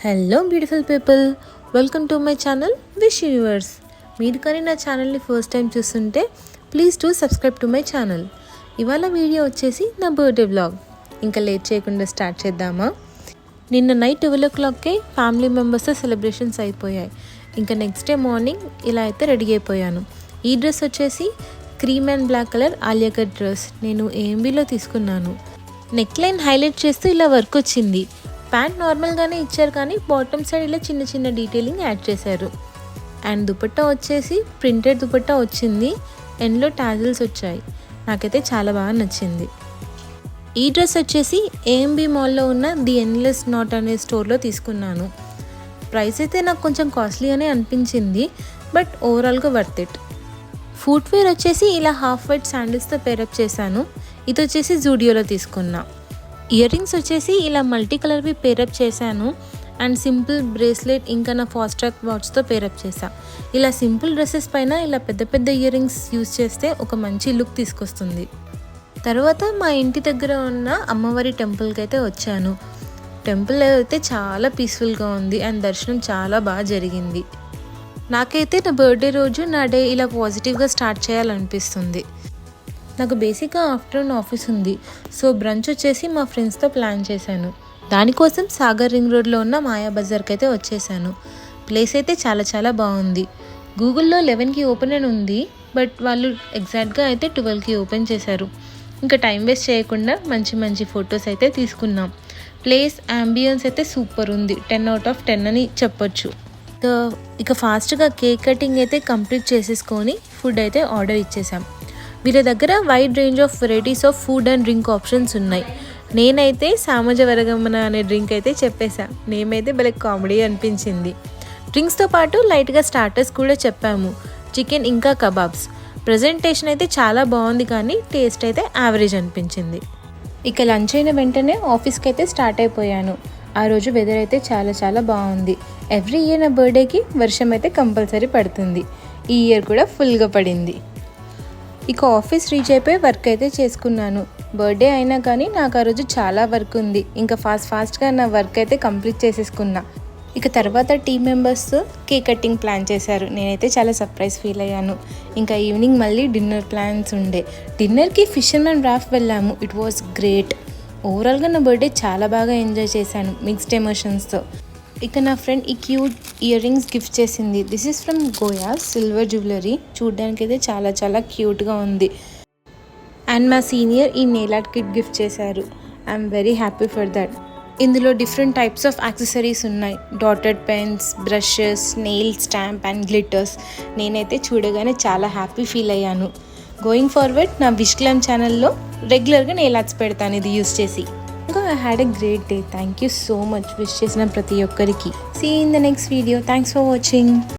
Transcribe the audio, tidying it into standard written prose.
Hello beautiful people, welcome to my channel wish universe. మీరు కానీ నా ఛానల్ని ఫస్ట్ టైం చూస్తుంటే please to subscribe to my channel. ఇవాళ వీడియో వచ్చేసి నా బర్త్డే వ్లాగ్. ఇంకా లేట్ చేయకుండా స్టార్ట్ చేద్దామా? నిన్న నైట్ 12 o'clockకే ఫ్యామిలీ మెంబర్స్తో సెలబ్రేషన్స్ అయిపోయాయి. ఇంకా నెక్స్ట్ డే మార్నింగ్ ఇలా అయితే రెడీ అయిపోయాను. ఈ డ్రెస్ వచ్చేసి cream and black colour Alia cut dress నేను ఏఎంబీలో తీసుకున్నాను. నెక్ లైన్ హైలైట్ చేస్తూ ఇలా వర్క్ వచ్చింది. ప్యాంట్ నార్మల్గానే ఇచ్చారు కానీ బాటమ్ సైడ్ ఇలా చిన్న చిన్న డీటెయిలింగ్ యాడ్ చేశారు. అండ్ దుపట్టా వచ్చేసి ప్రింటెడ్ దుపట్టా వచ్చింది. ఎండ్లో టాజిల్స్ వచ్చాయి. నాకైతే చాలా బాగా నచ్చింది. ఈ డ్రెస్ వచ్చేసి ఏఎంబీ మాల్లో ఉన్న ది ఎండ్లెస్ నాట్ అనే స్టోర్లో తీసుకున్నాను. ప్రైస్ అయితే నాకు కొంచెం కాస్ట్లీ అనే అనిపించింది, బట్ ఓవరాల్గా వర్త్ ఇట్. ఫుట్వేర్ వచ్చేసి ఇలా హాఫ్ వైట్ శాండిల్స్తో పేరప్ చేశాను. ఇది వచ్చేసి జూడియోలో తీసుకున్నా. ఇయర్ రింగ్స్ వచ్చేసి ఇలా మల్టీ కలర్వి పేరప్ చేశాను. అండ్ సింపుల్ బ్రేస్లెట్ ఇంకా నా ఫాస్ట్ ట్రాక్ వాచ్తో పేరప్ చేశా. ఇలా సింపుల్ డ్రెస్సెస్ పైన ఇలా పెద్ద పెద్ద ఇయర్ రింగ్స్ యూజ్ చేస్తే ఒక మంచి లుక్ తీసుకొస్తుంది. తర్వాత మా ఇంటి దగ్గర ఉన్న అమ్మవారి టెంపుల్కి అయితే వచ్చాను. టెంపుల్ అయితే చాలా పీస్ఫుల్గా ఉంది అండ్ దర్శనం చాలా బాగా జరిగింది. నాకైతే నా బర్త్డే రోజు నా డే ఇలా పాజిటివ్గా స్టార్ట్ చేయాలనిపిస్తుంది. నాకు బేసిక్గా ఆఫ్టర్నూన్ ఆఫీస్ ఉంది, సో బ్రంచ్ వచ్చేసి మా ఫ్రెండ్స్తో ప్లాన్ చేశాను. దానికోసం సాగర్ రింగ్ రోడ్లో ఉన్న మాయా బజార్కి అయితే వచ్చేసాను. ప్లేస్ అయితే చాలా చాలా బాగుంది. గూగుల్లో 11కి ఓపెన్ అని ఉంది, బట్ వాళ్ళు ఎగ్జాక్ట్గా అయితే 12కి ఓపెన్ చేశారు. ఇంకా టైం వేస్ట్ చేయకుండా మంచి మంచి ఫొటోస్ అయితే తీసుకున్నాం. ప్లేస్ యాంబియన్స్ అయితే సూపర్ ఉంది. 10 out of 10 అని చెప్పొచ్చు. ఇక ఫాస్ట్గా కేక్ కటింగ్ అయితే కంప్లీట్ చేసేసుకొని ఫుడ్ అయితే ఆర్డర్ ఇచ్చేసాం. వీళ్ళ దగ్గర wide range of varieties of food and drink options ఉన్నాయి. నేనైతే సామజ వరగమన అనే డ్రింక్ అయితే చెప్పేశా. నేమైతే భలే కామెడీ అనిపించింది. డ్రింక్స్తో పాటు లైట్గా స్టార్టర్స్ కూడా చెప్పాము, చికెన్ ఇంకా కబాబ్స్. ప్రజెంటేషన్ అయితే చాలా బాగుంది కానీ టేస్ట్ అయితే యావరేజ్ అనిపించింది. ఇక లంచ్ అయిన వెంటనే ఆఫీస్కి అయితే స్టార్ట్ అయిపోయాను. ఆ రోజు వెదర్ అయితే చాలా చాలా బాగుంది. ఎవ్రీ ఇయర్ నా బర్త్డేకి వర్షం అయితే కంపల్సరీ పడుతుంది. ఈ ఇయర్ కూడా ఫుల్గా పడింది. ఇక ఆఫీస్ రీచ్ అయిపోయి వర్క్ అయితే చేసుకున్నాను. బర్త్డే అయినా కానీ నాకు ఆ రోజు చాలా వర్క్ ఉంది. ఇంకా ఫాస్ట్గా నా వర్క్ అయితే కంప్లీట్ చేసేసుకున్నా. ఇక తర్వాత team members cake cutting plan చేశారు. నేనైతే చాలా సర్ప్రైజ్ ఫీల్ అయ్యాను. ఇంకా ఈవినింగ్ మళ్ళీ డిన్నర్ ప్లాన్స్ ఉండే. డిన్నర్కి ఫిషర్మెన్ రాఫ్ట్ వెళ్ళాము. It was great. ఓవరాల్గా నా బర్త్డే చాలా బాగా ఎంజాయ్ చేశాను మిక్స్డ్ ఎమోషన్స్తో. ఇక నా ఫ్రెండ్ ఈ క్యూట్ ఇయర్ రింగ్స్ గిఫ్ట్ చేసింది. This is from Goa silver jewellery. చూడ్డానికి అయితే చాలా చాలా క్యూట్గా ఉంది. అండ్ మా సీనియర్ ఈ నెయిల్ ఆర్ట్ కిట్ గిఫ్ట్ చేశారు. I'm very happy for that. ఇందులో డిఫరెంట్ టైప్స్ ఆఫ్ యాక్సెసరీస్ ఉన్నాయి. Dotted pens, brushes, nail stamp and glitters. నేనైతే చూడగానే చాలా హ్యాపీ ఫీల్ అయ్యాను. గోయింగ్ ఫార్వర్డ్ నా విష్ గ్లామ్ ఛానల్లో రెగ్యులర్గా నెయిల్ ఆర్ట్స్ పెడతాను ఇది యూస్ చేసి. I had a great day. Thank you so much. Wish చేసిన ప్రతి ఒక్కరికి. See you in the next video. Thanks for watching.